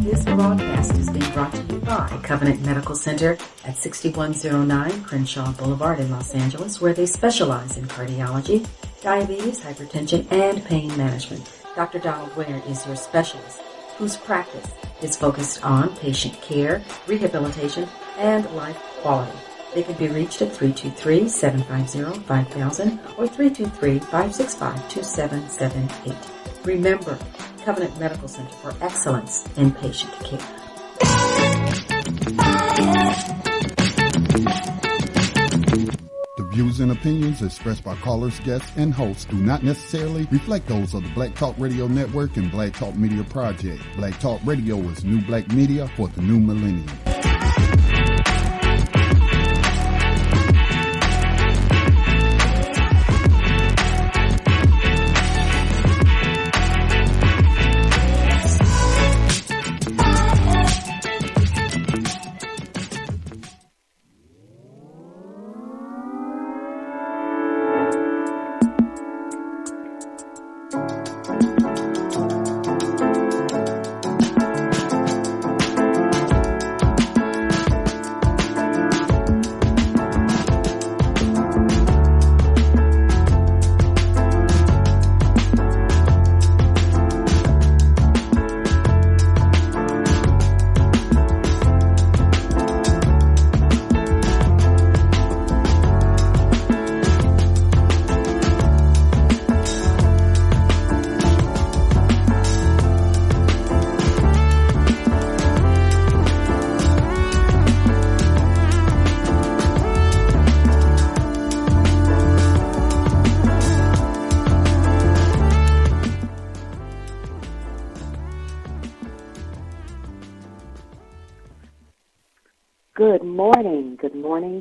This broadcast is being brought to you by Covenant Medical Center at 6109 Crenshaw Boulevard in Los Angeles, where they specialize in cardiology, diabetes, hypertension, and pain management. Dr. Donald Ware is your specialist, whose practice is focused on patient care, rehabilitation, and life quality. They can be reached at 323-750-5000 or 323-565-2778. Remember, Covenant Medical Center for excellence in patient care. The views and opinions expressed by callers, guests, and hosts do not necessarily reflect those of the Black Talk Radio Network and Black Talk Media Project. Black Talk Radio is new black media for the new millennium.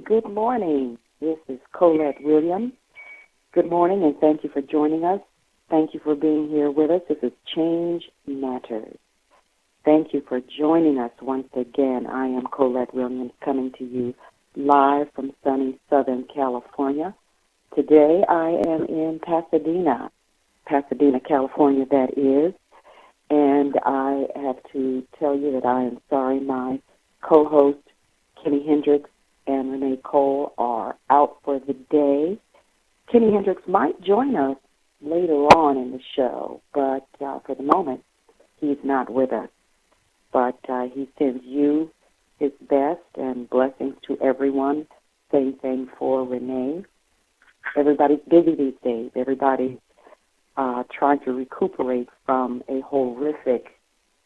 Good morning. This is Colette Williams. Good morning, and thank you for joining us. Thank you for being here with us. This is Change Matters. Thank you for joining us once again. I am Colette Williams, coming to you live from sunny Southern California. Today I am in Pasadena, California, that is, and I have to tell you that I am sorry my co-host, Kenny Hendricks, and Renee Cole are out for the day. Kenny Hendricks might join us later on in the show, but for the moment, he's not with us. But he sends you his best and blessings to everyone. Same thing for Renee. Everybody's busy these days. Everybody's trying to recuperate from a horrific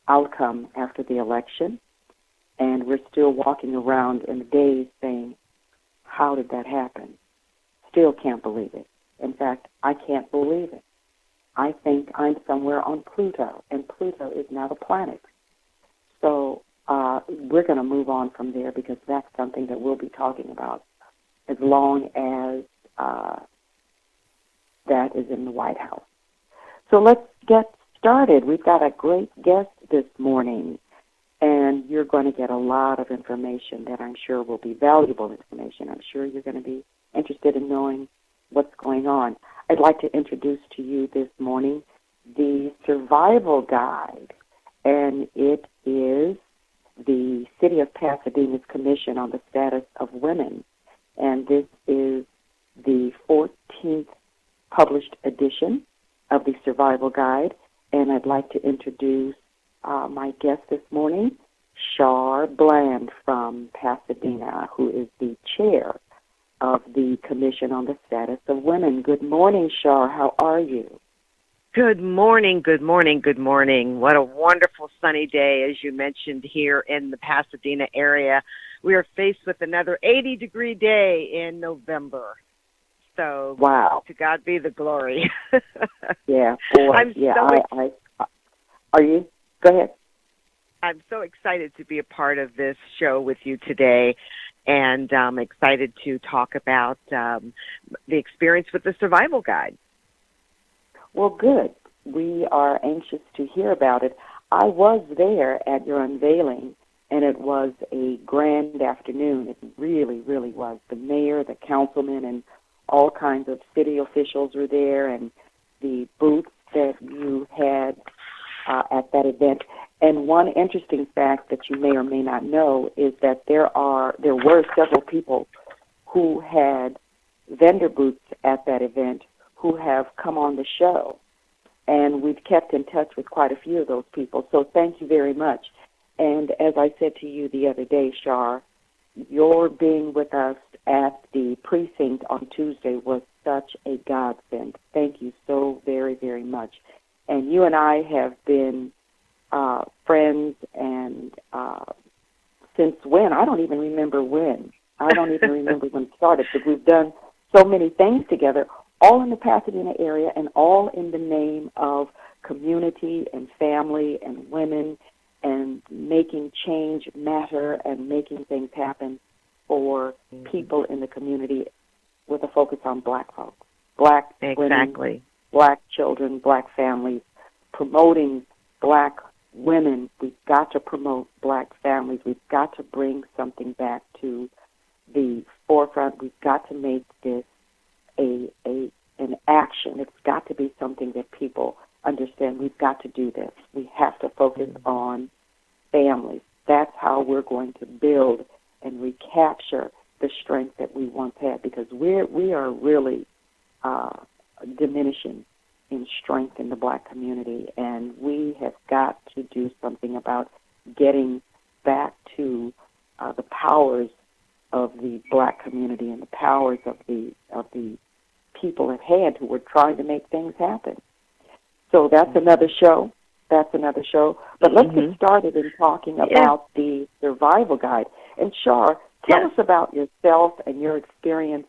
outcome after the election. And we're still walking around in the daze saying, how did that happen? Still can't believe it. In fact, I can't believe it. I think I'm somewhere on Pluto, and Pluto is not a planet. So we're going to move on from there because that's something that we'll be talking about as long as that is in the White House. So let's get started. We've got a great guest this morning. And you're going to get a lot of information that I'm sure will be valuable information. I'm sure you're going to be interested in knowing what's going on. I'd like to introduce to you this morning the Survival Guide, and it is the City of Pasadena's Commission on the Status of Women. And this is the 14th published edition of the Survival Guide, and I'd like to introduce my guest this morning, Shar Bland from Pasadena, who is the chair of the Commission on the Status of Women. Good morning, Shar. How are you? Good morning, good morning, good morning. What a wonderful sunny day, as you mentioned, here in the Pasadena area. We are faced with another 80-degree day in November. So, wow. To God be the glory. Yeah, boy. Are you? Go ahead. I'm so excited to be a part of this show with you today, and I'm excited to talk about the experience with the Survival Guide. Well, good. We are anxious to hear about it. I was there at your unveiling, and it was a grand afternoon. It really, really was. The mayor, the councilmen, and all kinds of city officials were there, and the booths that you had at that event. And one interesting fact that you may or may not know is that there were several people who had vendor booths at that event who have come on the show. And we've kept in touch with quite a few of those people. So thank you very much. And as I said to you the other day, Shar, your being with us at the precinct on Tuesday was such a godsend. Thank you so very, very much. And you and I have been friends, and since when? I don't even remember when. I don't even remember when it started, but we've done so many things together, all in the Pasadena area and all in the name of community and family and women and making change matter and making things happen for people in the community with a focus on black folks, black women, black children, black families, promoting black women. We've got to promote black families. We've got to bring something back to the forefront. We've got to make this an action. It's got to be something that people understand. We've got to do this. We have to focus on families. That's how we're going to build and recapture the strength that we once had, because we are really diminishing in strength in the black community, and we have got to do something about getting back to the powers of the black community and the powers of the people at hand who were trying to make things happen. So that's another show. That's another show. But let's get started in talking about the survival guide. And Shar, tell us about yourself and your experience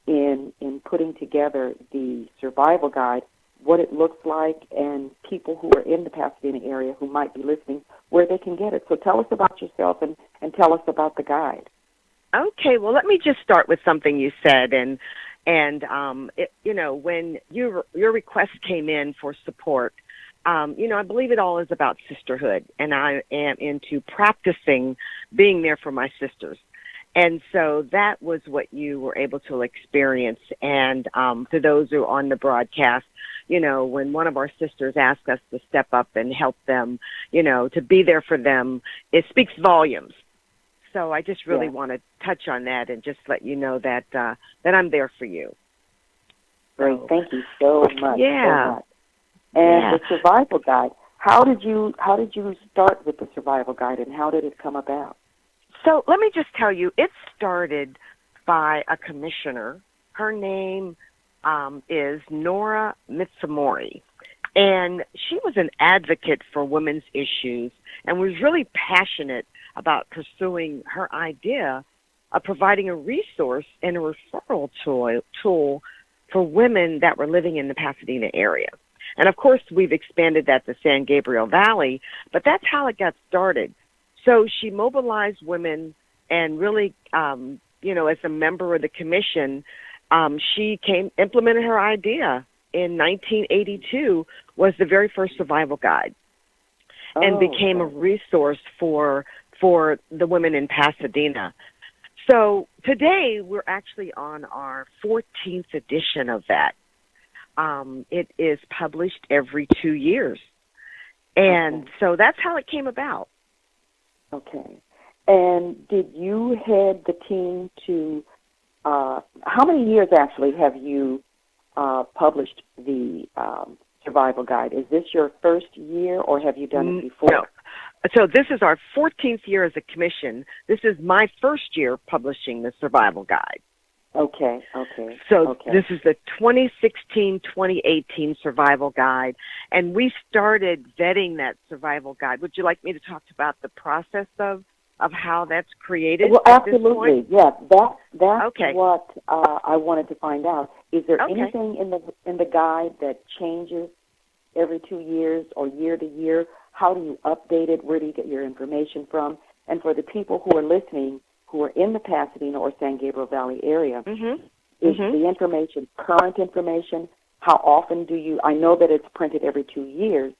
in putting together the survival guide, what it looks like, and people who are in the Pasadena area who might be listening, where they can get it. So tell us about yourself and tell us about the guide. Okay, well, let me just start with something you said, and when your request came in for support, I believe it all is about sisterhood, and I am into practicing being there for my sisters. And so that was what you were able to experience. And to those who are on the broadcast, when one of our sisters asked us to step up and help them, to be there for them, it speaks volumes. So I just really want to touch on that and just let you know that I'm there for you. Great. Thank you so much. Yeah. So much. And the survival guide, how did you start with the survival guide, and how did it come about? So let me just tell you, it started by a commissioner. Her name is Nora Mitsumori, and she was an advocate for women's issues and was really passionate about pursuing her idea of providing a resource and a referral tool for women that were living in the Pasadena area. And, of course, we've expanded that to San Gabriel Valley, but that's how it got started. So she mobilized women and really, as a member of the commission, she implemented her idea in 1982, was the very first survival guide, and became a resource for the women in Pasadena. So today we're actually on our 14th edition of that. It is published every 2 years. And so that's how it came about. Okay. And did you head the team to, how many years actually have you published the survival guide? Is this your first year, or have you done it before? No. So this is our 14th year as a commission. This is my first year publishing the survival guide. Okay. So this is the 2016-2018 survival guide, and we started vetting that survival guide. Would you like me to talk about the process of how that's created? Well, absolutely. Yeah, that's okay. What I wanted to find out. Is there anything in the guide that changes every 2 years or year to year? How do you update it? Where do you get your information from? And for the people who are listening, who are in the Pasadena or San Gabriel Valley area, is the information current information? How often do you, I know that it's printed every 2 years,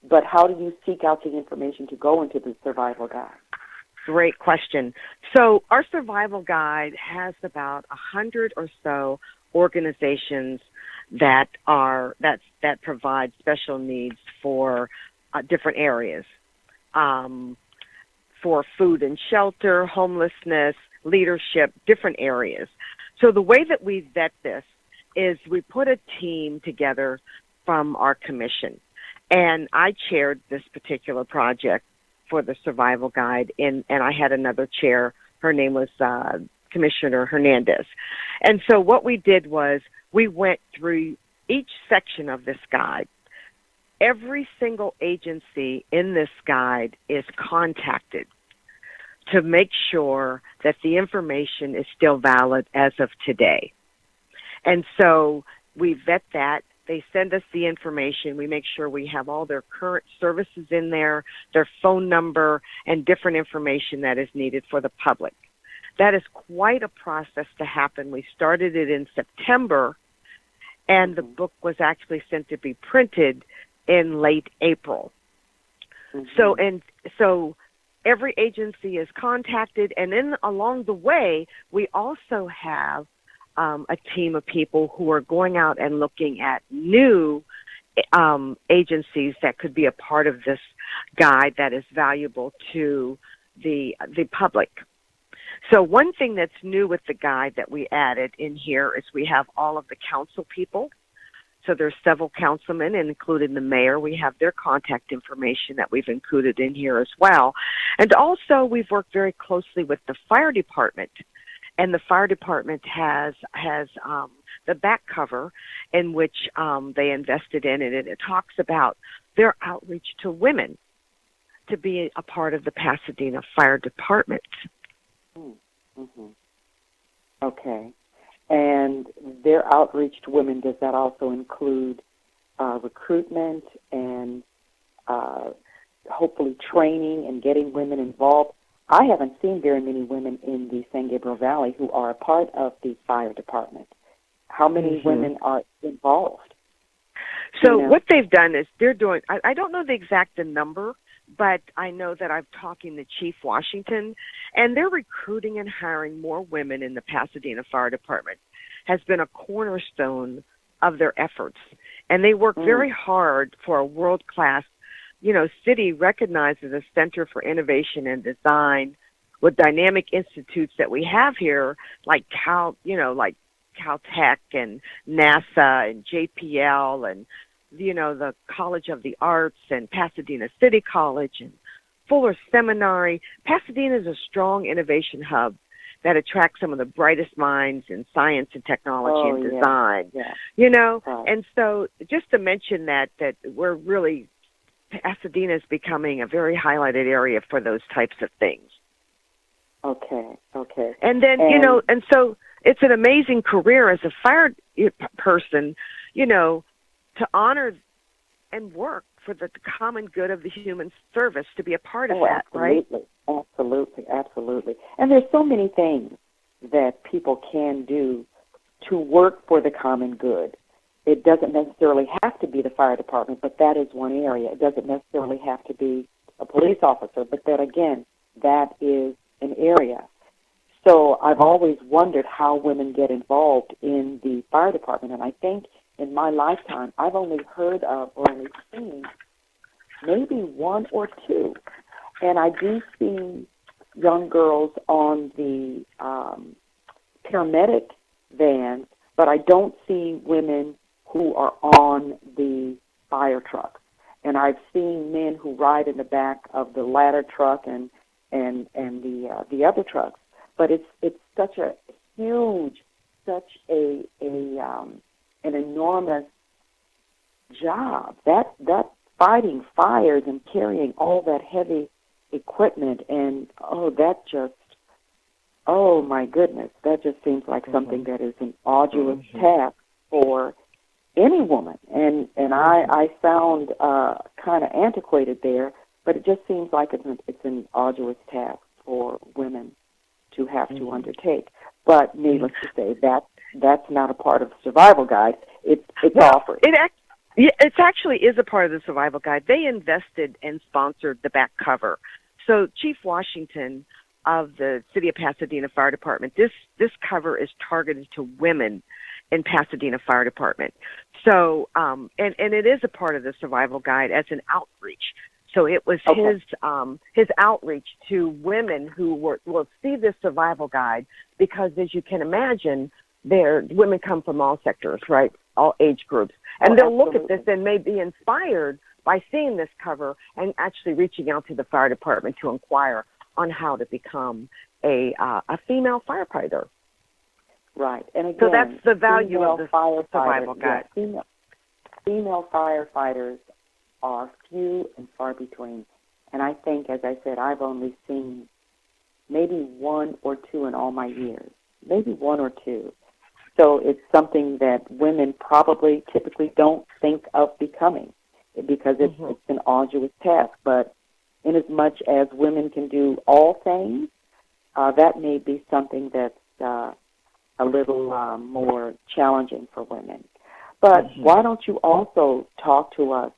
but how do you seek out the information to go into the survival guide? Great question. So our survival guide has about 100 or so organizations that provide special needs for different areas. for food and shelter, homelessness, leadership, different areas. So the way that we vet this is we put a team together from our commission. And I chaired this particular project for the Survival Guide, and I had another chair. Her name was Commissioner Hernandez. And so what we did was we went through each section of this guide. Every single agency in this guide is contacted to make sure that the information is still valid as of today. And so we vet that. They send us the information. We make sure we have all their current services in there, their phone number, and different information that is needed for the public. That is quite a process to happen. We started it in September, and the book was actually sent to be printed in late April. Mm-hmm. So every agency is contacted, and then along the way, we also have a team of people who are going out and looking at new agencies that could be a part of this guide that is valuable to the public. So one thing that's new with the guide that we added in here is we have all of the council people. So there's several councilmen, including the mayor. We have their contact information that we've included in here as well. And also we've worked very closely with the fire department. And the fire department has the back cover in which they invested in it. And it talks about their outreach to women to be a part of the Pasadena Fire Department. Mm-hmm. Okay. And their outreach to women, does that also include recruitment and hopefully training and getting women involved? I haven't seen very many women in the San Gabriel Valley who are a part of the fire department. How many women are involved? So what they've done is they're doing, I don't know the exact number, but I know that I'm talking to Chief Washington, and they're recruiting and hiring more women in the Pasadena Fire Department. Has been a cornerstone of their efforts. And they work very hard for a world-class, city recognized as a center for innovation and design with dynamic institutes that we have here, like Caltech and NASA and JPL and, the College of the Arts and Pasadena City College and Fuller Seminary. Pasadena is a strong innovation hub that attracts some of the brightest minds in science and technology and design, Right. And so just to mention that we're really, Pasadena is becoming a very highlighted area for those types of things. Okay. And then, and so it's an amazing career as a fire person, to honor and work for the common good of the human service, to be a part of that, absolutely. Right? Absolutely. And there's so many things that people can do to work for the common good. It doesn't necessarily have to be the fire department, but that is one area. It doesn't necessarily have to be a police officer, but then again, that is an area. So I've always wondered how women get involved in the fire department, and I think in my lifetime I've only heard of or only seen maybe one or two. And I do see young girls on the paramedic vans, but I don't see women who are on the fire trucks. And I've seen men who ride in the back of the ladder truck and the other trucks. But it's such a huge, such an enormous job. That fighting fires and carrying all that heavy equipment, and oh my goodness, that just seems like something that is an arduous task for any woman. And I sound kind of antiquated there, but it just seems like it's an arduous task for women to have to undertake. But needless to say, that's not a part of the Survival Guide. It's offered. It actually is a part of the Survival Guide. They invested and sponsored the back cover. So Chief Washington of the City of Pasadena Fire Department, this cover is targeted to women in Pasadena Fire Department. So, and it is a part of the Survival Guide as an outreach. So it was Okay. his outreach to women who will see this survival guide, because as you can imagine, women come from all sectors, right? All age groups. Oh, And they'll look at this absolutely. and may be inspired by seeing this cover and actually reaching out to the fire department to inquire on how to become a female firefighter. Right. And So again, that's the value of female the survival firefighters, guide. female firefighters are few and far between. And I think, as I said, I've only seen maybe one or two in all my years, maybe one or two. So it's something that women probably typically don't think of becoming, because it's an arduous task. But in as much as women can do all things, that may be something that's a little more challenging for women. But why don't you also talk to us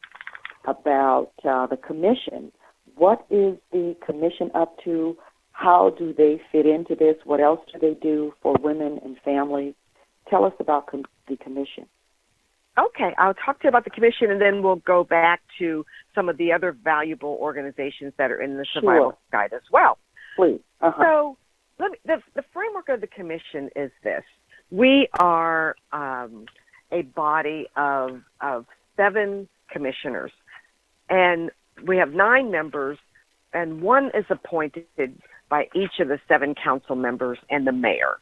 about the commission? What is the commission up to? How do they fit into this? What else do they do for women and families? Tell us about the commission. Okay, I'll talk to you about the commission, and then we'll go back to some of the other valuable organizations that are in the survival guide as well. Please. So the framework of the commission is this. We are a body of 7 commissioners, and we have 9 members, and one is appointed by each of the 7 council members and the mayor.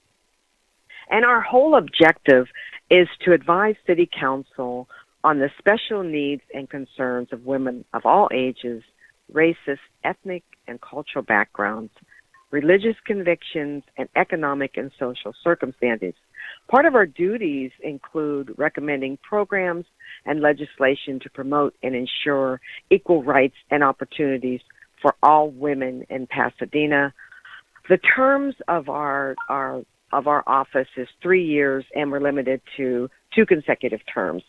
And our whole objective is to advise City Council on the special needs and concerns of women of all ages, races, ethnic and cultural backgrounds, religious convictions, and economic and social circumstances. Part of our duties include recommending programs and legislation to promote and ensure equal rights and opportunities for all women in Pasadena. The terms of our office is 3 years, and we're limited to 2 consecutive terms.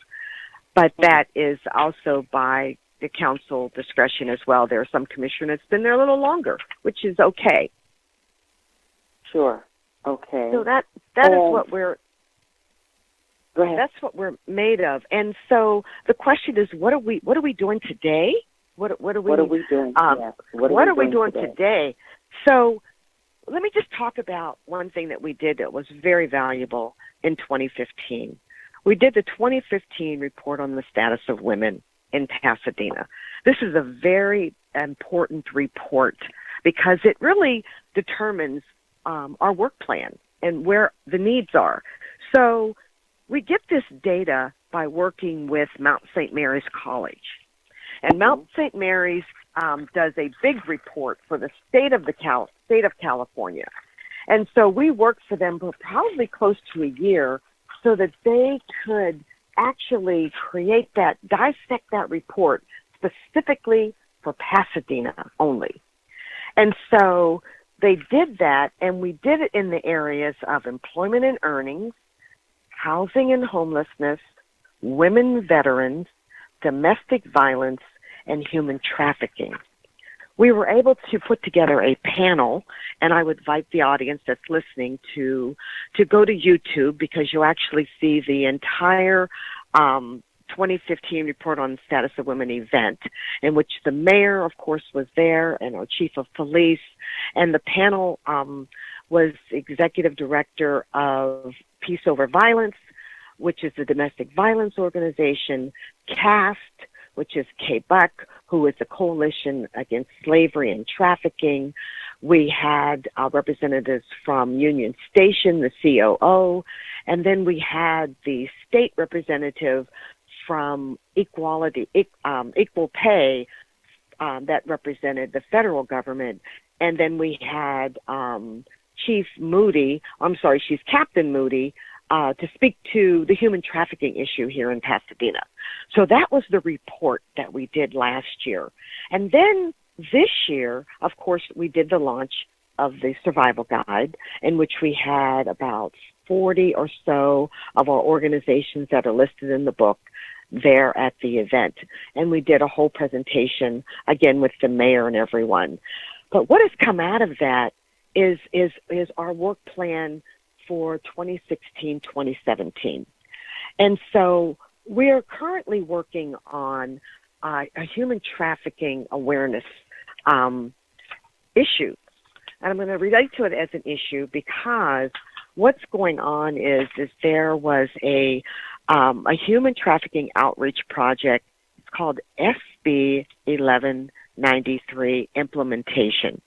But that is also by the council discretion as well. There are some commissioners that's been there a little longer, which is okay. Sure. Okay. So that is what we're. Go ahead. That's what we're made of. And so the question is, what are we doing today? What are we doing? Yes. What are we doing today? So let me just talk about one thing that we did that was very valuable in 2015. We did the 2015 report on the status of women in Pasadena. This is a very important report because it really determines our work plan and where the needs are. So we get this data by working with Mount St. Mary's College. And Mount St. Mary's does a big report for the state of California. And so we worked for them for probably close to a year so that they could actually dissect that report specifically for Pasadena only. And so they did that, and we did it in the areas of employment and earnings, housing and homelessness, women veterans, domestic violence, and human trafficking. We were able to put together a panel, and I would invite the audience that's listening to go to YouTube, because you'll actually see the entire 2015 report on the status of women event, in which the mayor, of course, was there, and our chief of police, and the panel was executive director of Peace Over Violence, which is the domestic violence organization, CAST, which is KBUC, who is the Coalition Against Slavery and Trafficking. We had representatives from Union Station, the COO, and then we had the state representative from Equal Pay that represented the federal government. And then we had Chief She's Captain Moody, to speak to the human trafficking issue here in Pasadena. So that was the report that we did last year. And then this year, of course, we did the launch of the Survival Guide, in which we had about 40 or so of our organizations that are listed in the book there at the event. And we did a whole presentation, again, with the mayor and everyone. But what has come out of that is our work plan for 2016-2017. And so we are currently working on a human trafficking awareness issue. And I'm going to relate to it as an issue because what's going on is there was a human trafficking outreach project. It's called SB 1193 implementation.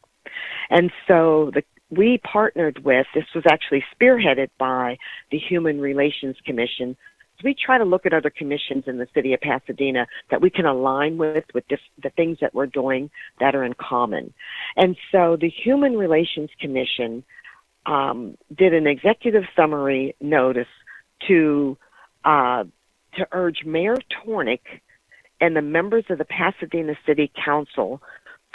And so we partnered with, this was actually spearheaded by the Human Relations Commission. So we try to look at other commissions in the city of Pasadena that we can align with the things that we're doing that are in common. And so the Human Relations Commission did an executive summary notice to urge Mayor Tornick and the members of the Pasadena City Council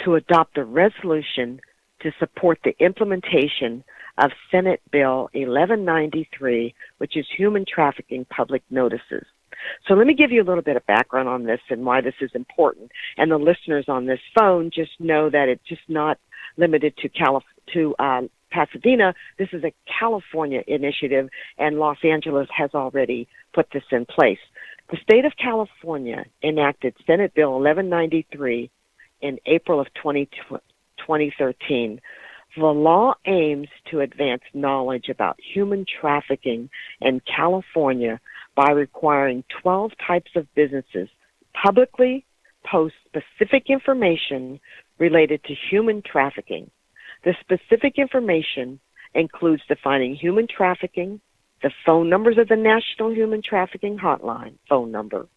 to adopt a resolution to support the implementation of Senate Bill 1193, which is human trafficking public notices. So let me give you a little bit of background on this and why this is important. And the listeners on this phone just know that it's just not limited to Pasadena. This is a California initiative, and Los Angeles has already put this in place. The state of California enacted Senate Bill 1193 in April of 2013. The law aims to advance knowledge about human trafficking in California by requiring 12 types of businesses publicly post specific information related to human trafficking. The specific information includes defining human trafficking, the phone numbers of the National Human Trafficking Hotline phone number,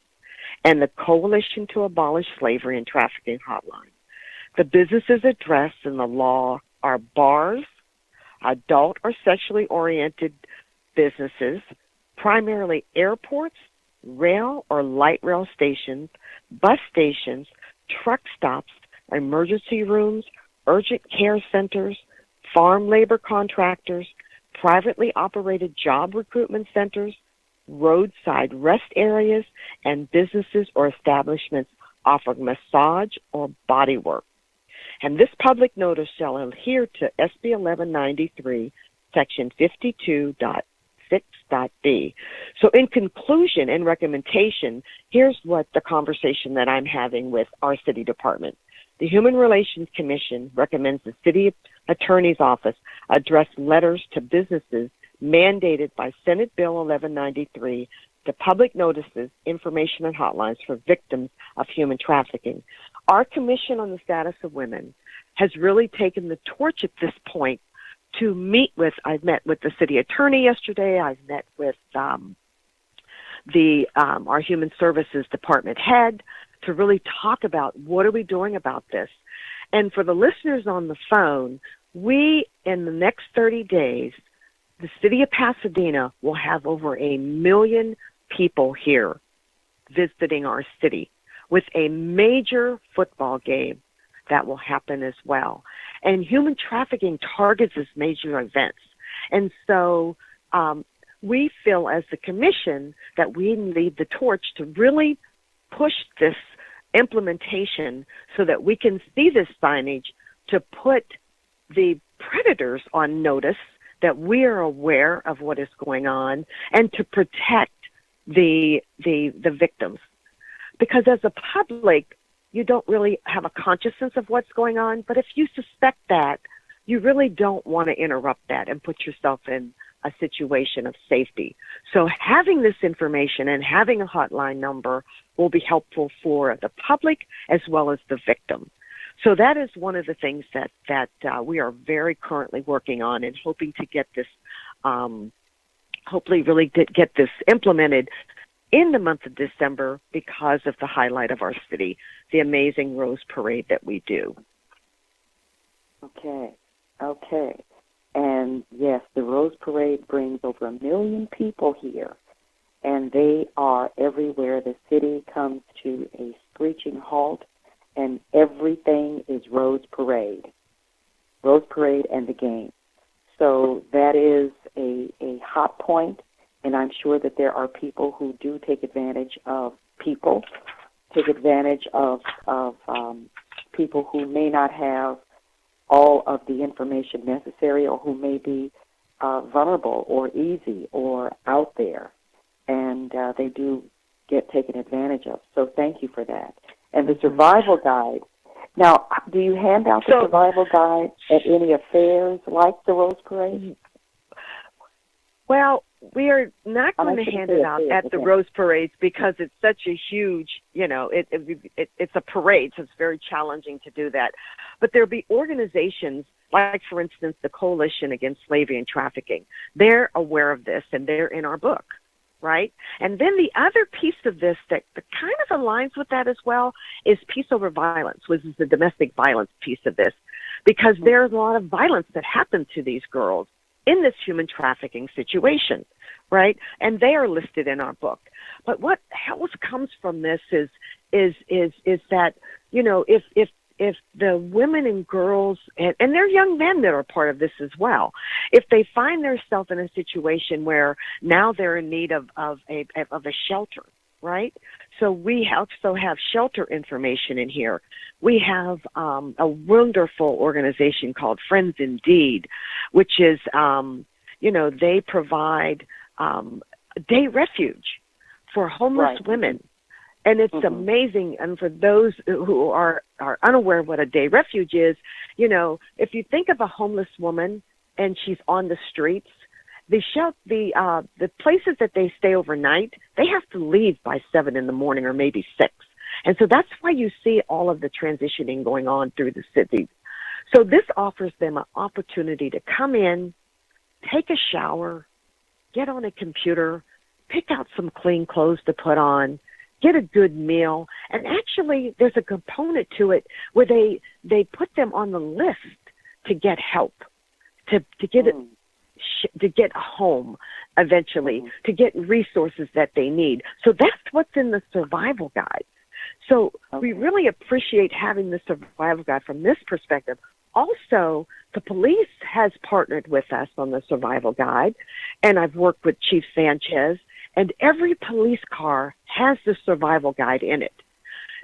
and the Coalition to Abolish Slavery and Trafficking Hotline. The businesses addressed in the law are bars, adult or sexually oriented businesses, primarily airports, rail or light rail stations, bus stations, truck stops, emergency rooms, urgent care centers, farm labor contractors, privately operated job recruitment centers, roadside rest areas, and businesses or establishments offering massage or body work. And this public notice shall adhere to SB 1193, Section 52.6.b. So in conclusion and recommendation, here's what the conversation that I'm having with our city department. The Human Relations Commission recommends the city attorney's office address letters to businesses mandated by Senate Bill 1193 to public notices, information, and hotlines for victims of human trafficking. Our Commission on the Status of Women has really taken the torch at this point to meet with, I've met with the city attorney yesterday, I've met with our Human Services Department head to really talk about what are we doing about this. And for the listeners on the phone, we, in the next 30 days, the city of Pasadena will have over 1 million people here visiting our city with a major football game that will happen as well. And human trafficking targets these major events. And so we feel as the commission that we lead the torch to really push this implementation so that we can see this signage to put the predators on notice that we are aware of what is going on and to protect the victims. Because as a public, you don't really have a consciousness of what's going on, but if you suspect that, you really don't want to interrupt that and put yourself in a situation of safety. So having this information and having a hotline number will be helpful for the public as well as the victim. So that is one of the things that we are very currently working on and hoping to get this, hopefully really get this implemented in the month of December because of the highlight of our city, the amazing Rose Parade that we do. Okay. And yes, the Rose Parade brings over 1 million people here, and they are everywhere. The city comes to a screeching halt, and everything is Rose Parade and the game. So that is a hot point, and I'm sure that there are people who do take advantage of people, take advantage of people who may not have all of the information necessary or who may be vulnerable or easy or out there, and they do get taken advantage of. So thank you for that. And the survival guide. Now, do you hand out the survival guide at any affairs like the Rose Parade? Well, we are not going to hand it out at the Rose Parades because it's such a huge, it's a parade, so it's very challenging to do that. But there'll be organizations like, for instance, the Coalition Against Slavery and Trafficking. They're aware of this, and they're in our book, right? And then the other piece of this that kind of aligns with that as well is peace over violence, which is the domestic violence piece of this, because there's a lot of violence that happens to these girls in this human trafficking situation, right? And they are listed in our book. But what else comes from this is that, if the women and girls, and they're young men that are part of this as well, if they find themselves in a situation where now they're in need of a shelter, right? So we also have shelter information in here. We have a wonderful organization called Friends Indeed, which is, they provide day refuge for homeless women. And it's amazing. And for those who are unaware of what a day refuge is, if you think of a homeless woman and she's on the streets, the places that they stay overnight, they have to leave by 7 in the morning or maybe 6. And so that's why you see all of the transitioning going on through the city. So this offers them an opportunity to come in, take a shower, get on a computer, pick out some clean clothes to put on, get a good meal. And actually, there's a component to it where they put them on the list to get help, to get it. To get a home eventually, to get resources that they need. So that's what's in the survival guide. So we really appreciate having the survival guide from this perspective. Also, the police has partnered with us on the survival guide, and I've worked with Chief Sanchez, and every police car has the survival guide in it.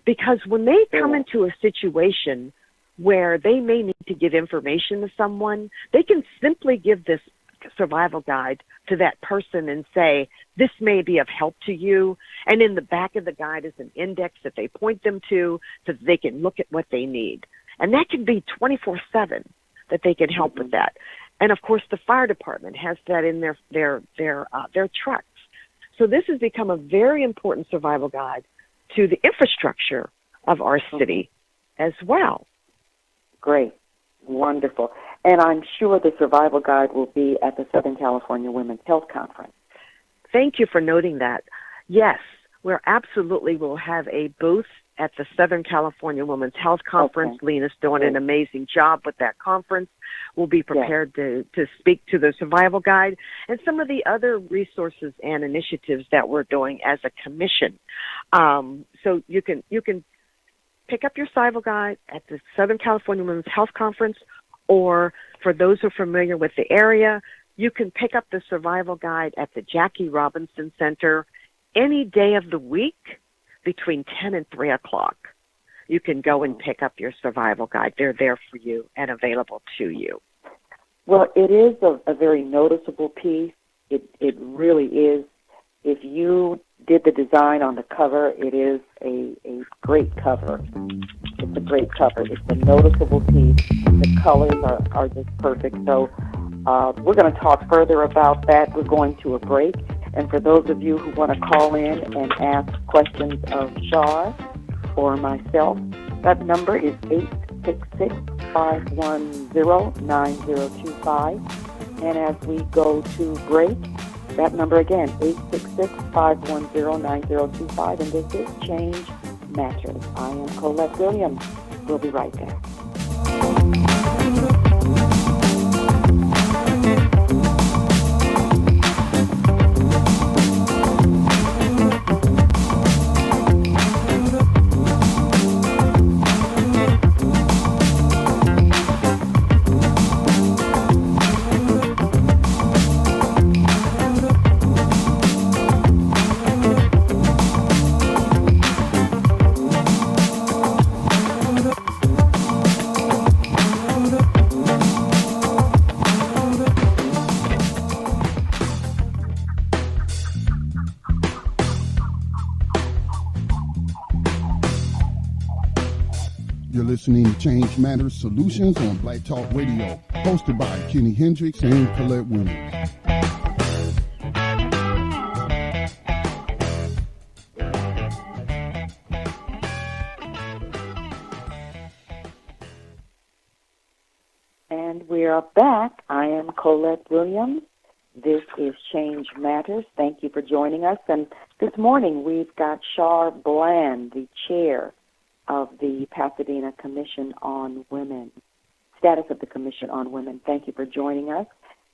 Because when they come into a situation where they may need to give information to someone, they can simply give this survival guide to that person and say, this may be of help to you. And in the back of the guide is an index that they point them to so that they can look at what they need. And that can be 24/7 that they can help with that. And of course, the fire department has that in their trucks. So this has become a very important survival guide to the infrastructure of our city as well. Great. Wonderful. And I'm sure the survival guide will be at the Southern California Women's Health Conference. Thank you for noting that. Yes, we're absolutely will have a booth at the Southern California Women's Health Conference. Lena's doing an amazing job with that conference. We'll be prepared to speak to the survival guide and some of the other resources and initiatives that we're doing as a commission. So you can pick up your survival guide at the Southern California Women's Health Conference, or for those who are familiar with the area, you can pick up the survival guide at the Jackie Robinson Center any day of the week between 10 and 3 o'clock. You can go and pick up your survival guide. They're there for you and available to you. Well, it is a very noticeable piece. It really is. If you did the design on the cover, it is a great cover. It's a great cover. It's a noticeable piece. The colors are just perfect. So we're going to talk further about that. We're going to a break. And for those of you who want to call in and ask questions of Shar or myself, that number is 866-510-9025. And as we go to break, that number again, 866-510-9025. And this is Change Matters. I am Colette Williams. We'll be right back. listening to Change Matters Solutions on Black Talk Radio, hosted by Kenny Hendricks and Colette Williams. And we are back. I am Colette Williams. This is Change Matters. Thank you for joining us. And this morning we've got Shar Bland, the chair of the Pasadena Commission on Women, status of the Commission on Women. Thank you for joining us.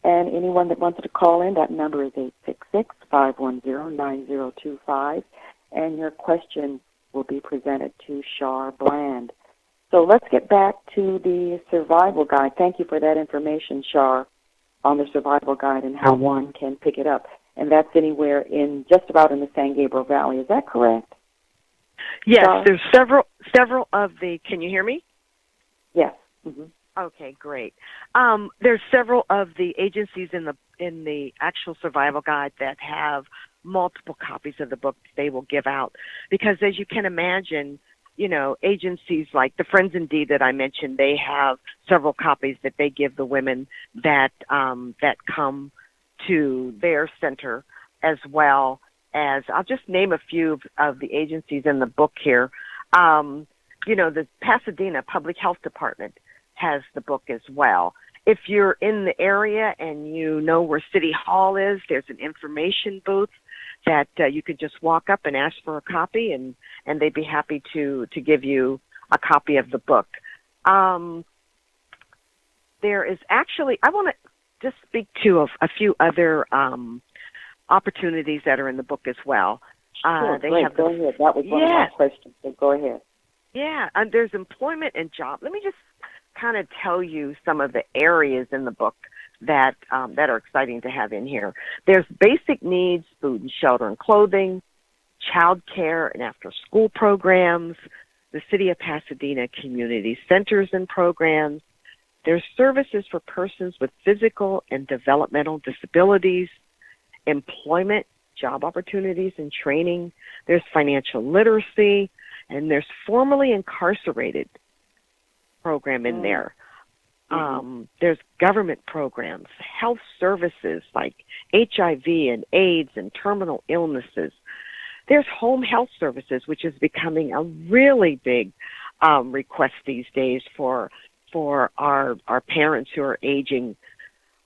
And anyone that wants to call in, that number is 866-510-9025, and your question will be presented to Shar Bland. So let's get back to the survival guide. Thank you for that information, Shar, on the survival guide and how one can pick it up. And that's anywhere in just about in the San Gabriel Valley. Is that correct? Yes, Shar? there's several of the. Can you hear me? Yes. Mm-hmm. Okay, great. There's several of the agencies in the actual survival guide that have multiple copies of the book they will give out, because as you can imagine, you know, agencies like the Friends Indeed that I mentioned, they have several copies that they give the women that come to their center, as well as, I'll just name a few of the agencies in the book here. You know, the Pasadena Public Health Department has the book as well. If you're in the area and you know where City Hall is, there's an information booth that you could just walk up and ask for a copy, and they'd be happy to give you a copy of the book. There is actually, I want to just speak to a few other opportunities that are in the book as well. Sure, great. Go ahead. That was one of my questions, so go ahead. Yeah, and there's employment and job. Let me just kind of tell you some of the areas in the book that are exciting to have in here. There's basic needs, food and shelter and clothing, child care and after-school programs, the City of Pasadena community centers and programs. There's services for persons with physical and developmental disabilities, employment, job opportunities and training. There's financial literacy, and there's formerly incarcerated program in there. There's government programs, health services like HIV and AIDS and terminal illnesses. There's home health services, which is becoming a really big request these days for our parents who are aging.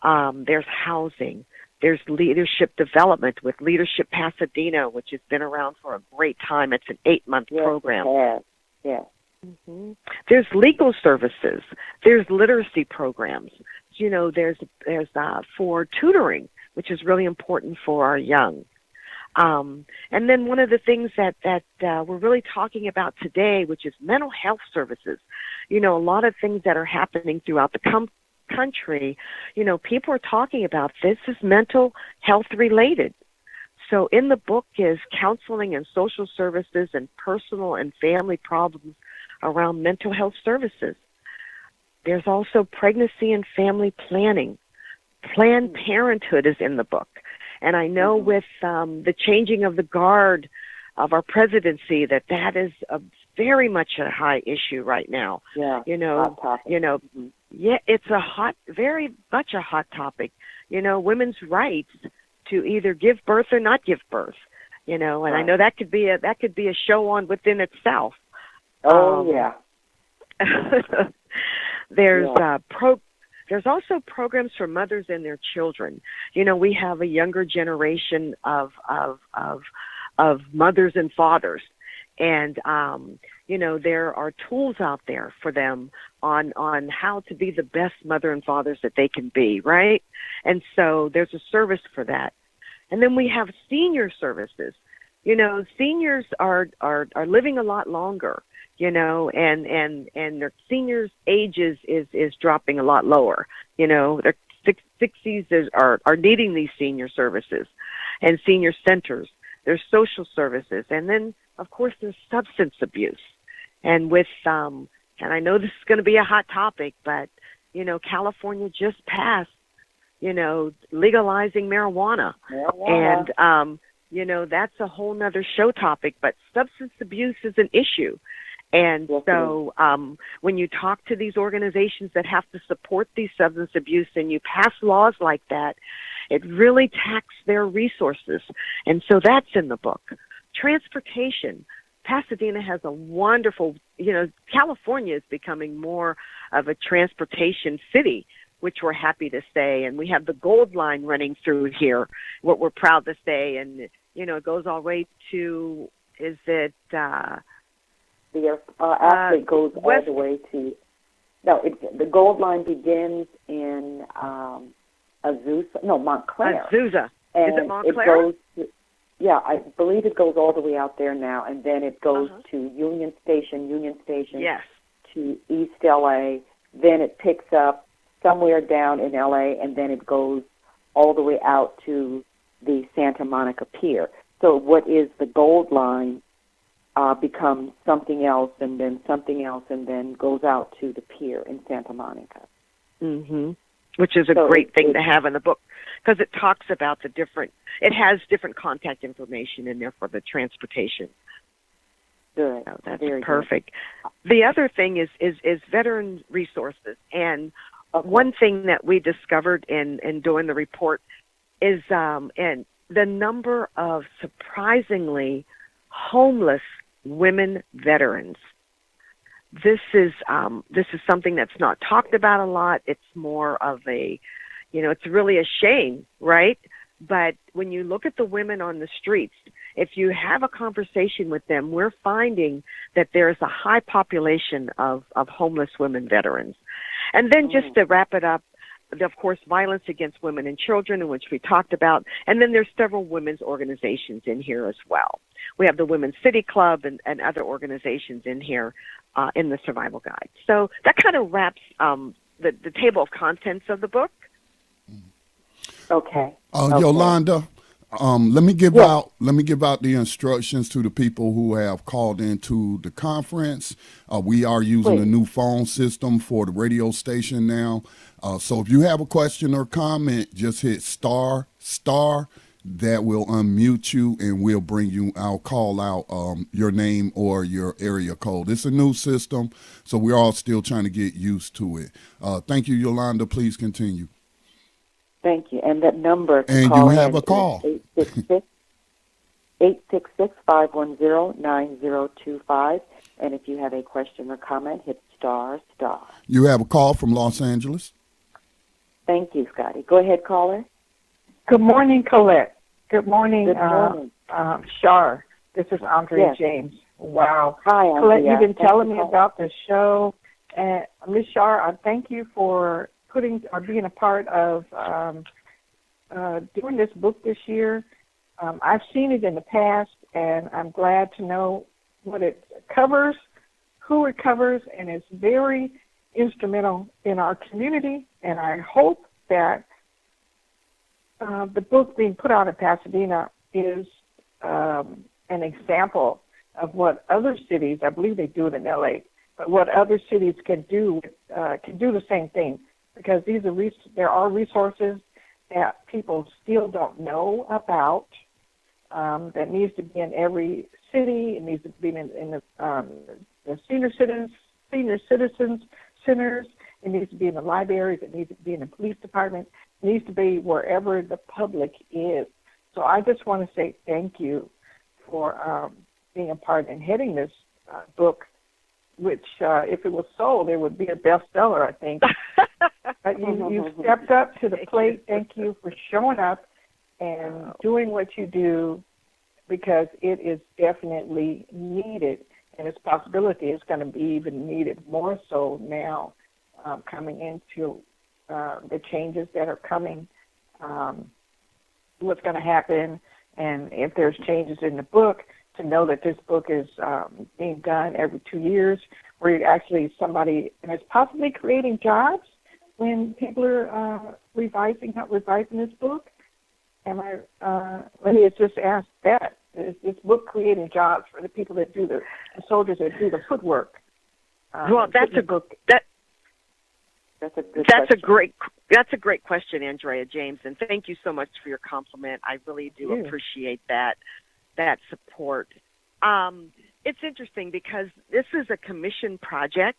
There's housing. There's leadership development with Leadership Pasadena, which has been around for a great time. It's an 8-month program. Yes. Mm-hmm. There's legal services. There's literacy programs. You know, there's for tutoring, which is really important for our young. And then one of the things that we're really talking about today, which is mental health services. You know, a lot of things that are happening throughout the country, you know, people are talking about this is mental health related. So in the book is counseling and social services and personal and family problems around mental health services. There's also pregnancy and family planning. Planned Parenthood is in the book. And I know with the changing of the guard of our presidency that is very much a high issue right now. Yeah, yeah, it's very much a hot topic. You know, women's rights to either give birth or not give birth. You know, and I know that could be a show on within itself. Oh yeah. There's also programs for mothers and their children. You know, we have a younger generation of mothers and fathers, and you know, there are tools out there for them on how to be the best mother and fathers that they can be, right? And so there's a service for that. And then we have senior services. You know, seniors are living a lot longer, you know, and their seniors' ages is dropping a lot lower. You know, their 60s are needing these senior services and senior centers. There's social services, and then of course there's substance abuse. And with and I know this is going to be a hot topic, but you know, California just passed, you know, legalizing marijuana. And you know, that's a whole nother show topic, but substance abuse is an issue. And Yes, so when you talk to these organizations that have to support these substance abuse and you pass laws like that, it really taxes their resources. And so that's in the book. Transportation. Pasadena has a wonderful, California is becoming more of a transportation city, which we're happy to say. And we have the Gold Line running through here, what we're proud to say. And, it goes all the way to, is it... the athlete goes all the way to... No, the Gold Line begins in Montclair. Azusa. And is it Montclair? It goes to, I believe it goes all the way out there now, and then it goes to Union Station, yes, to East L.A., then it picks up somewhere down in L.A., and then it goes all the way out to the Santa Monica Pier. So what is the Gold Line becomes something else, and then something else, and then goes out to the pier in Santa Monica. Mm-hmm. Which is a great thing to have in the book, because it talks about it has different contact information in there for the transportation. Good. So that's very perfect. Good. The other thing is veteran resources. And one thing that we discovered in doing the report is and the number of surprisingly homeless women veterans. This is something that's not talked about a lot. It's more of a, it's really a shame, right? But when you look at the women on the streets, if you have a conversation with them, we're finding that there's a high population of homeless women veterans. And then just to wrap it up, of course, violence against women and children, in which we talked about, and then there's several women's organizations in here as well. We have the Women's City Club and other organizations in here in the Survival Guide. So that kind of wraps the table of contents of the book. Okay. Yolanda, let me give out the instructions to the people who have called into the conference. We are using a new phone system for the radio station now. So if you have a question or comment, just hit star. That will unmute you, and we'll bring you. I'll call out your name or your area code. It's a new system, so we're all still trying to get used to it. Thank you, Yolanda. Please continue. Thank you. And that number to and call you have a call. 866-510-9025. And if you have a question or comment, hit star. You have a call from Los Angeles. Thank you, Scotty. Go ahead, caller. Good morning, Colette. Good morning, Shar. This is Andrea James. Wow. Hi, Andrea. Colette, you've been telling me about the show. And Ms. Shar, I thank you for being a part of doing this book this year. I've seen it in the past, and I'm glad to know what it covers, who it covers, and it's very instrumental in our community. And I hope that the book being put out in Pasadena is an example of what other cities, I believe they do it in L.A., but what other cities can do the same thing, because there are resources that people still don't know about that needs to be in every city. It needs to be in the senior citizens centers. It needs to be in the libraries. It needs to be in the police department. It needs to be wherever the public is. So I just want to say thank you for being a part in heading this book, which if it was sold, it would be a bestseller, I think. But you stepped up to the plate. Thank you for showing up and doing what you do, because it is definitely needed, and its possibility is going to be even needed more so now, coming into the changes that are coming, what's going to happen, and if there's changes in the book, to know that this book is being done every 2 years, where you're actually somebody, and it's possibly creating jobs when people are revising this book. Let me just ask that. Is this book creating jobs for the people that do the soldiers that do the footwork? Well, that's a great question, Andrea James, and thank you so much for your compliment. I really do appreciate that support. it's interesting because this is a commission project,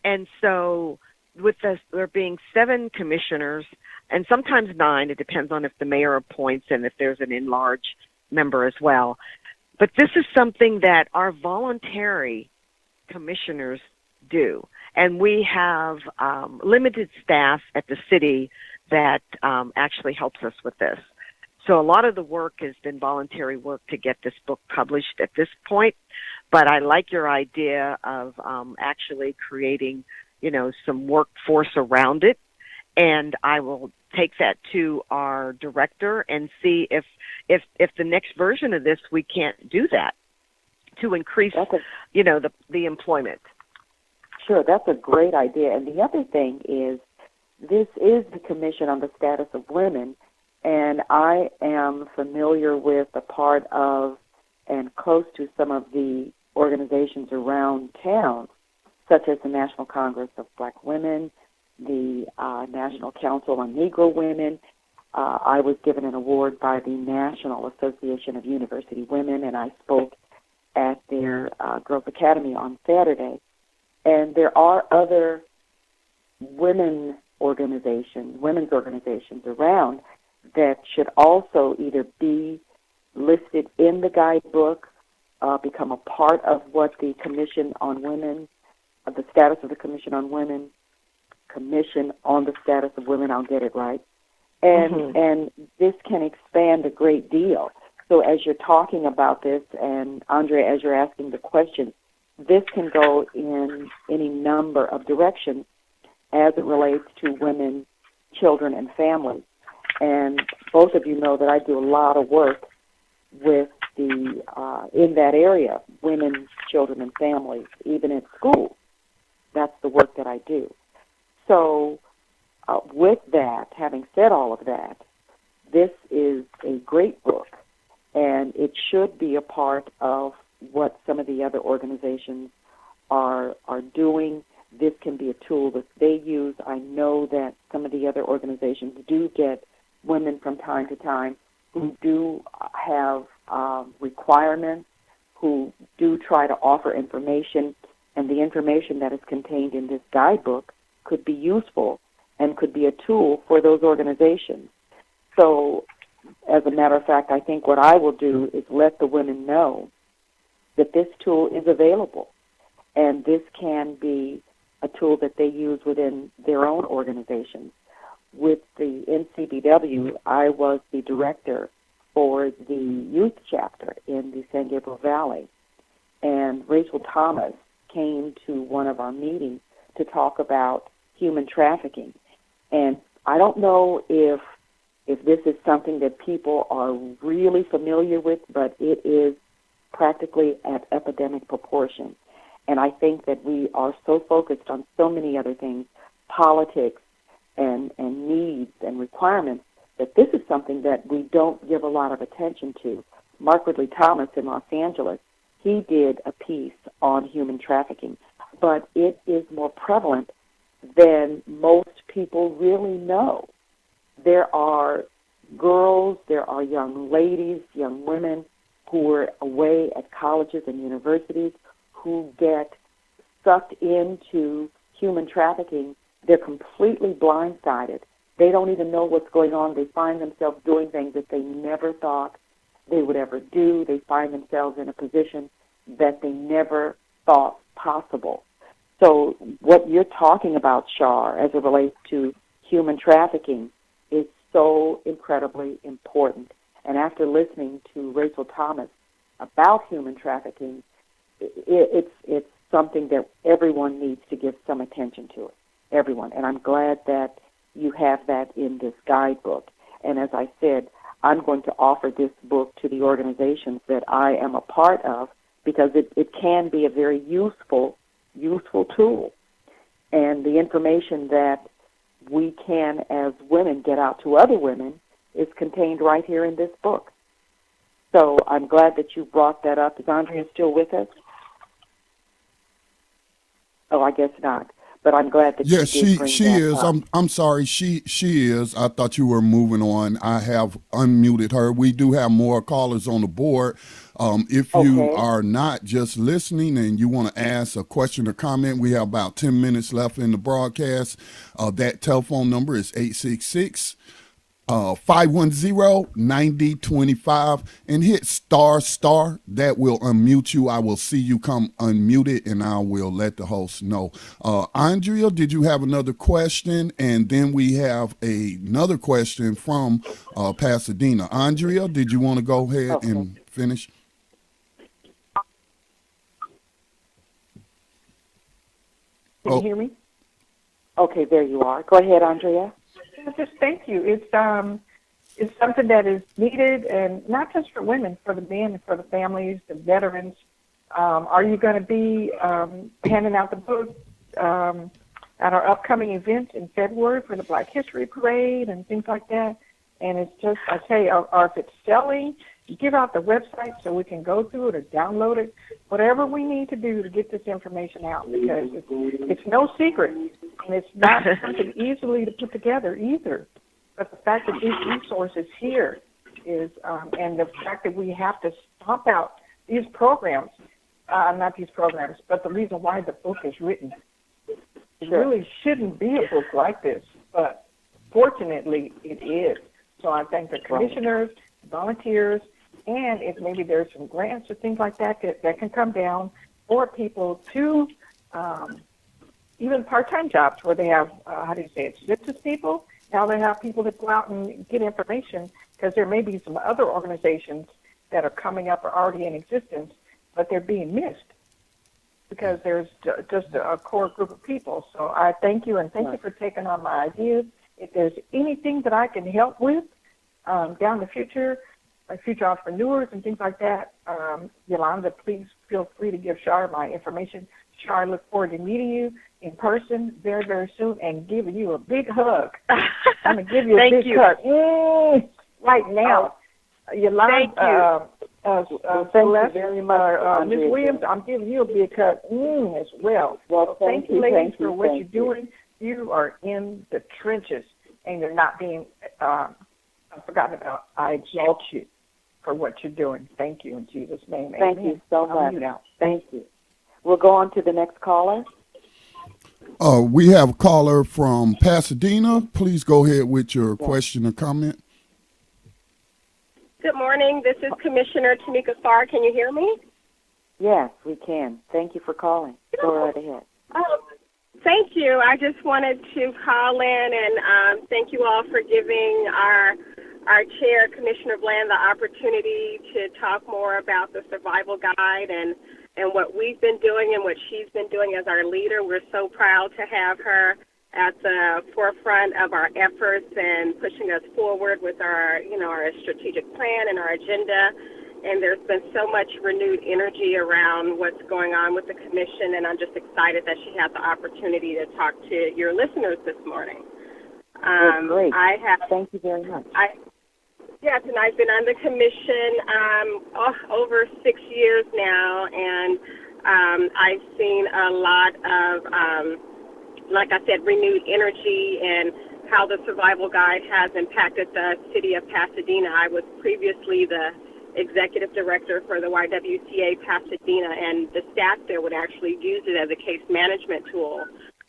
and so with there being 7 commissioners and sometimes 9, it depends on if the mayor appoints and if there's an in-large member as well. But this is something that our voluntary commissioners do, and we have limited staff at the city that actually helps us with this. So a lot of the work has been voluntary work to get this book published at this point, but I like your idea of actually creating, some workforce around it, and I will take that to our director and see if the next version of this we can't do that to increase, the employment. Sure, that's a great idea. And the other thing is, this is the Commission on the Status of Women, and I am familiar with a part of and close to some of the organizations around town, such as the National Congress of Black Women, the National Council on Negro Women. I was given an award by the National Association of University Women, and I spoke at their Girls Academy on Saturday. And there are other women's organizations around that should also either be listed in the guidebook, become a part of what the Commission on Women, the status of the Commission on Women, Commission on the Status of Women, I'll get it right. And this can expand a great deal. So as you're talking about this, and Andrea, as you're asking the question, this can go in any number of directions as it relates to women, children, and families. And both of you know that I do a lot of work with in that area, women, children, and families, even at school. That's the work that I do. So with that, having said all of that, this is a great book, and it should be a part of what some of the other organizations are doing. This can be a tool that they use. I know that some of the other organizations do get women from time to time who do have requirements, who do try to offer information, and the information that is contained in this guidebook could be useful and could be a tool for those organizations. So, as a matter of fact, I think what I will do is let the women know that this tool is available, and this can be a tool that they use within their own organizations. With the NCBW, I was the director for the youth chapter in the San Gabriel Valley, and Rachel Thomas came to one of our meetings to talk about human trafficking. And I don't know if this is something that people are really familiar with, but it is practically at epidemic proportion. And I think that we are so focused on so many other things, politics and needs and requirements, that this is something that we don't give a lot of attention to. Mark Ridley Thomas in Los Angeles, he did a piece on human trafficking, but it is more prevalent than most people really know. There are girls, there are young ladies, young women who are away at colleges and universities who get sucked into human trafficking. They're completely blindsided. They don't even know what's going on. They find themselves doing things that they never thought they would ever do. They find themselves in a position that they never thought possible. So what you're talking about, Shar, as it relates to human trafficking, is so incredibly important. And after listening to Rachel Thomas about human trafficking, it's something that everyone needs to give some attention to it, everyone. And I'm glad that you have that in this guidebook. And as I said, I'm going to offer this book to the organizations that I am a part of, because it can be a very useful tool. And the information that we can, as women, get out to other women is contained right here in this book. So I'm glad that you brought that up. Is Andrea still with us? Oh, I guess not. but I'm glad that Yeah, you did bring she that is. up. I'm sorry. She is. I thought you were moving on. I have unmuted her. We do have more callers on the board. If you Okay. are not just listening and you want to ask a question or comment, we have about 10 minutes left in the broadcast. That telephone number is 866 510-9025 and hit star. That will unmute you. I will see you come unmuted and I will let the host know. Andrea, did you have another question? And then we have another question from Pasadena. Andrea, did you want to go ahead Okay. and finish? Can you hear me? Okay, there you are. Go ahead, Andrea. Just thank you. It's something that is needed, and not just for women, for the men, for the families, the veterans. Are you going to be handing out the book at our upcoming event in February for the Black History Parade and things like that? And it's just, I tell you, or if it's selling, give out the website so we can go through it or download it, whatever we need to do to get this information out, because it's no secret, and it's not something easily to put together either. But the fact that these resources here is, and the fact that we have to stomp out these programs, not these programs, but the reason why the book is written. It really shouldn't be a book like this, but fortunately it is. So I thank the commissioners, volunteers, and if maybe there's some grants or things like that that can come down for people to even part-time jobs where they have, census people. Now they have people that go out and get information, because there may be some other organizations that are coming up or already in existence, but they're being missed because there's just a core group of people. So I thank you, and thank you for taking on my ideas. If there's anything that I can help with down the future, like future entrepreneurs and things like that, Yolanda, please feel free to give Shar my information. Shar, I look forward to meeting you in person very, very soon and giving you a big hug. I'm going to give you a big hug right now. Yolanda, thank you very much, Ms. Williams, I'm giving you a big hug as well. Well, thank you, ladies, for what you're doing. You are in the trenches, and you're not being forgotten about. I exalt you for what you're doing. Thank you in Jesus' name. Thank Amen. you so much. Thank you. We'll go on to the next caller. We have a caller from Pasadena. Please go ahead with your question or comment. Good morning. This is Commissioner Tamika Farr. Can you hear me? Yes, we can. Thank you for calling. Go right ahead. Thank you. I just wanted to call in and thank you all for giving our chair, Commissioner Bland, the opportunity to talk more about the survival guide and what we've been doing and what she's been doing as our leader. We're so proud to have her at the forefront of our efforts and pushing us forward with our strategic plan and our agenda. And there's been so much renewed energy around what's going on with the commission, and I'm just excited that she had the opportunity to talk to your listeners this morning. That's great. Thank you very much. Yes, and I've been on the commission over 6 years now, and I've seen a lot of, like I said, renewed energy and how the survival guide has impacted the city of Pasadena. I was previously the executive director for the YWCA Pasadena, and the staff there would actually use it as a case management tool.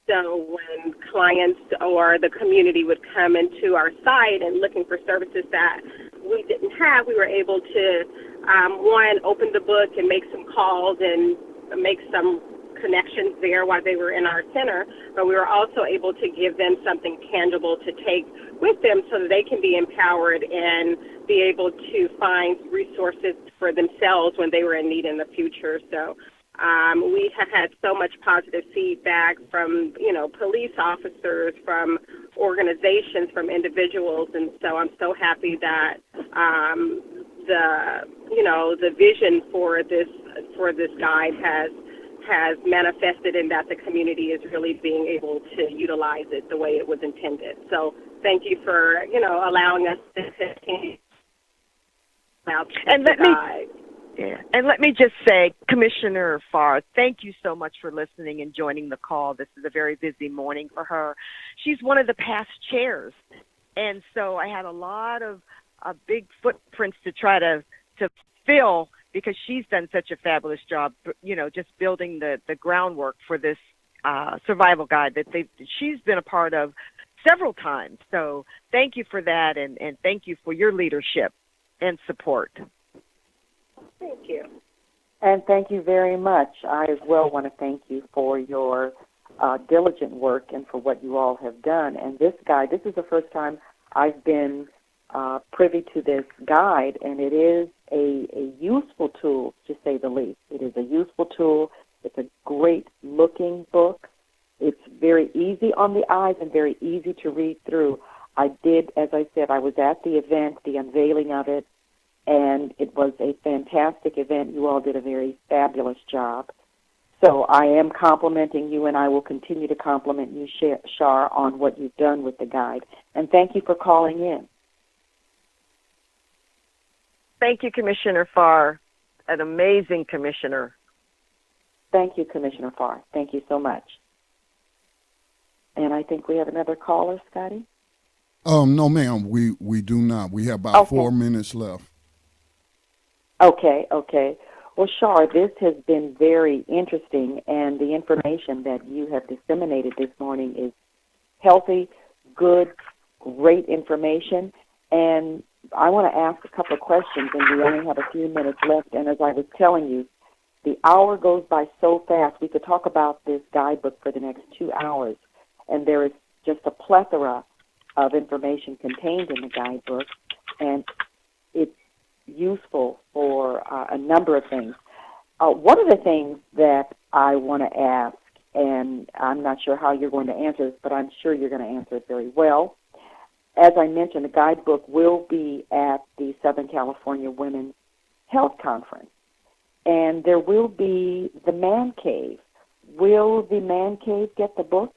So when clients or the community would come into our site and looking for services that we didn't have, we were able to, one, open the book and make some calls and make some connections there while they were in our center, but we were also able to give them something tangible to take with them so that they can be empowered and be able to find resources for themselves when they were in need in the future. So we have had so much positive feedback from, police officers, from organizations, from individuals, and so I'm so happy that the vision for this guide has manifested in that the community is really being able to utilize it the way it was intended. So thank you for, allowing us to continue about the guide. Yeah. And let me just say, Commissioner Farr, thank you so much for listening and joining the call. This is a very busy morning for her. She's one of the past chairs, and so I had a lot of big footprints to try to fill because she's done such a fabulous job, just building the groundwork for this survival guide that she's been a part of several times. So thank you for that, and thank you for your leadership and support. Thank you. And thank you very much. I as well want to thank you for your diligent work and for what you all have done. And this guide, this is the first time I've been privy to this guide, and it is a useful tool, to say the least. It is a useful tool. It's a great-looking book. It's very easy on the eyes and very easy to read through. I did, as I said, I was at the event, the unveiling of it, and it was a fantastic event. You all did a very fabulous job. So I am complimenting you, and I will continue to compliment you, Shar, on what you've done with the guide. And thank you for calling in. Thank you, Commissioner Farr, an amazing commissioner. Thank you, Commissioner Farr. Thank you so much. And I think we have another caller, Scotty? No, ma'am, we do not. We have about 4 minutes left. Okay. Well, Shar, this has been very interesting, and the information that you have disseminated this morning is healthy, good, great information. And I want to ask a couple of questions, and we only have a few minutes left. And as I was telling you, the hour goes by so fast. We could talk about this guidebook for the next 2 hours, and there is just a plethora of information contained in the guidebook, and it's useful for a number of things. One of the things that I want to ask, and I'm not sure how you're going to answer this, but I'm sure you're going to answer it very well. As I mentioned, the guidebook will be at the Southern California Women's Health Conference, and there will be the Man Cave. Will the Man Cave get the book?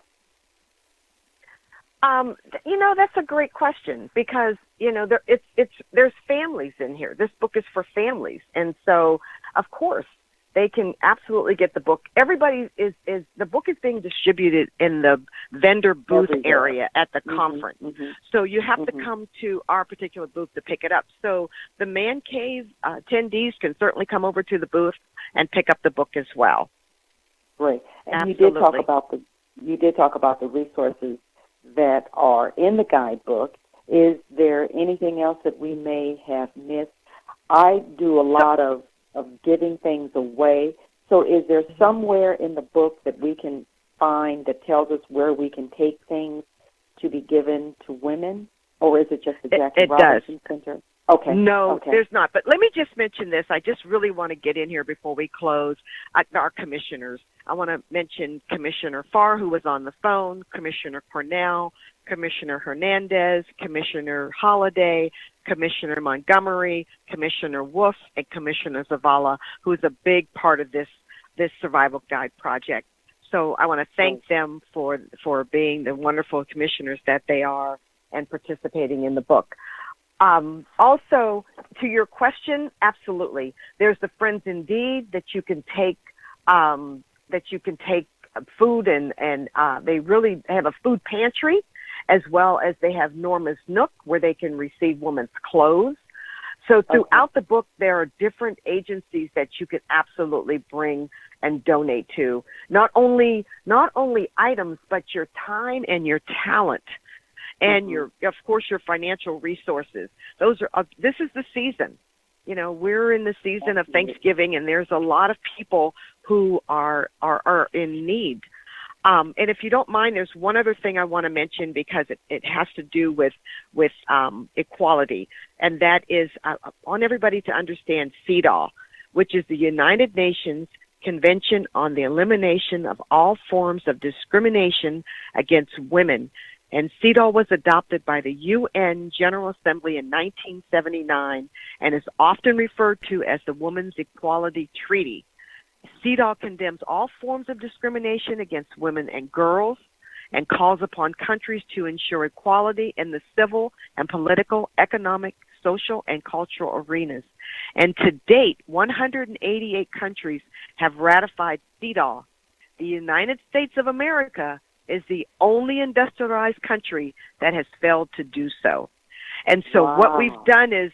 That's a great question because, there's families in here. This book is for families. And so, of course, they can absolutely get the book. Everybody the book is being distributed in the vendor booth area at the conference. Mm-hmm. So you have to come to our particular booth to pick it up. So the Man Cave attendees can certainly come over to the booth and pick up the book as well. Great. And absolutely. you did talk about the resources that are in the guidebook. Is there anything else that we may have missed? I do a lot of giving things away. So is there somewhere in the book that we can find that tells us where we can take things to be given to women? Or is it just the Jackie Robinson Center? Okay. No, there's not. But let me just mention this. I just really want to get in here before we close. Our commissioners. I want to mention Commissioner Farr, who was on the phone, Commissioner Cornell, Commissioner Hernandez, Commissioner Holliday, Commissioner Montgomery, Commissioner Wolf, and Commissioner Zavala, who is a big part of this Survival Guide project. So I want to thank them for being the wonderful commissioners that they are and participating in the book. Also, to your question, absolutely. There's the Friends Indeed that you can take food and they really have a food pantry, as well as they have Norma's Nook where they can receive women's clothes. So throughout the book, there are different agencies that you can absolutely bring and donate to. Not only items, but your time and your talent. And of course, your financial resources. This is the season. We're in the season of Thanksgiving, and there's a lot of people who are in need. And if you don't mind, there's one other thing I want to mention because it has to do with equality, and that is I want everybody to understand CEDAW, which is the United Nations Convention on the Elimination of All Forms of Discrimination Against Women. And CEDAW was adopted by the UN General Assembly in 1979 and is often referred to as the Women's Equality Treaty. CEDAW condemns all forms of discrimination against women and girls and calls upon countries to ensure equality in the civil and political, economic, social and cultural arenas. And to date, 188 countries have ratified CEDAW. The United States of America is the only industrialized country that has failed to do so. And so what we've done is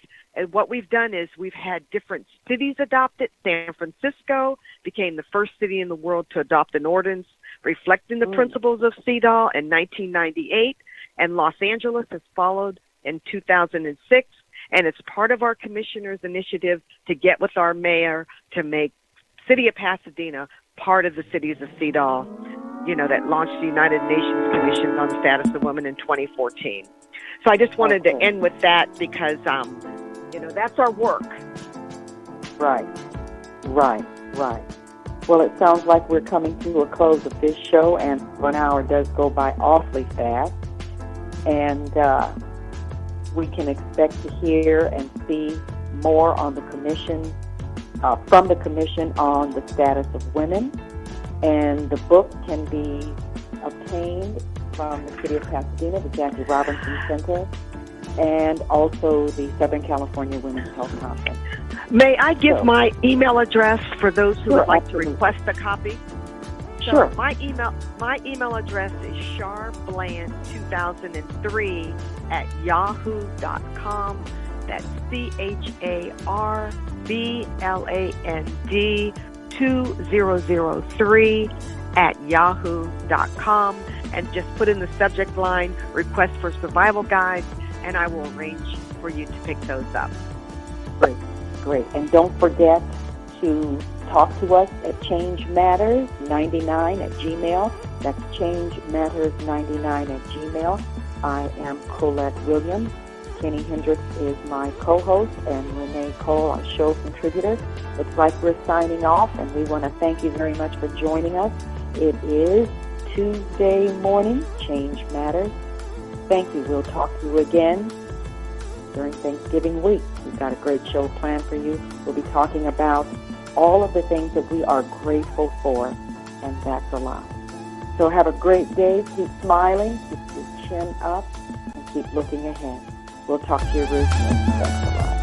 we've had different cities adopt it. San Francisco became the first city in the world to adopt an ordinance reflecting the principles of CEDAW in 1998, and Los Angeles has followed in 2006, and it's part of our commissioner's initiative to get with our mayor to make City of Pasadena part of the cities of CEDAW, that launched the United Nations Commission on the Status of Women in 2014. So I just wanted to end with that because, that's our work. Right. Well, it sounds like we're coming to a close of this show, and 1 hour does go by awfully fast. And we can expect to hear and see more on the commission, from the commission on the status of women. And the book can be obtained from the City of Pasadena, the Jackie Robinson Center, and also the Southern California Women's Health Conference. May I give my email address for those who would like to request a copy? Sure. So my email address is charbland2003@yahoo.com. That's CHARBLAND2003@yahoo.com, and just put in the subject line request for survival guides, and I will arrange for you to pick those up. Great. And don't forget to talk to us at changematters99@gmail. That's changematters99@gmail. I am Colette Williams. Kenny Hendricks is my co-host, and Renee Cole, our show contributor. Looks like we're signing off, and we want to thank you very much for joining us. It is Tuesday morning, Change Matters. Thank you. We'll talk to you again during Thanksgiving week. We've got a great show planned for you. We'll be talking about all of the things that we are grateful for, and that's a lot. So have a great day. Keep smiling, keep your chin up, and keep looking ahead. We'll talk to you real soon. Thanks a lot.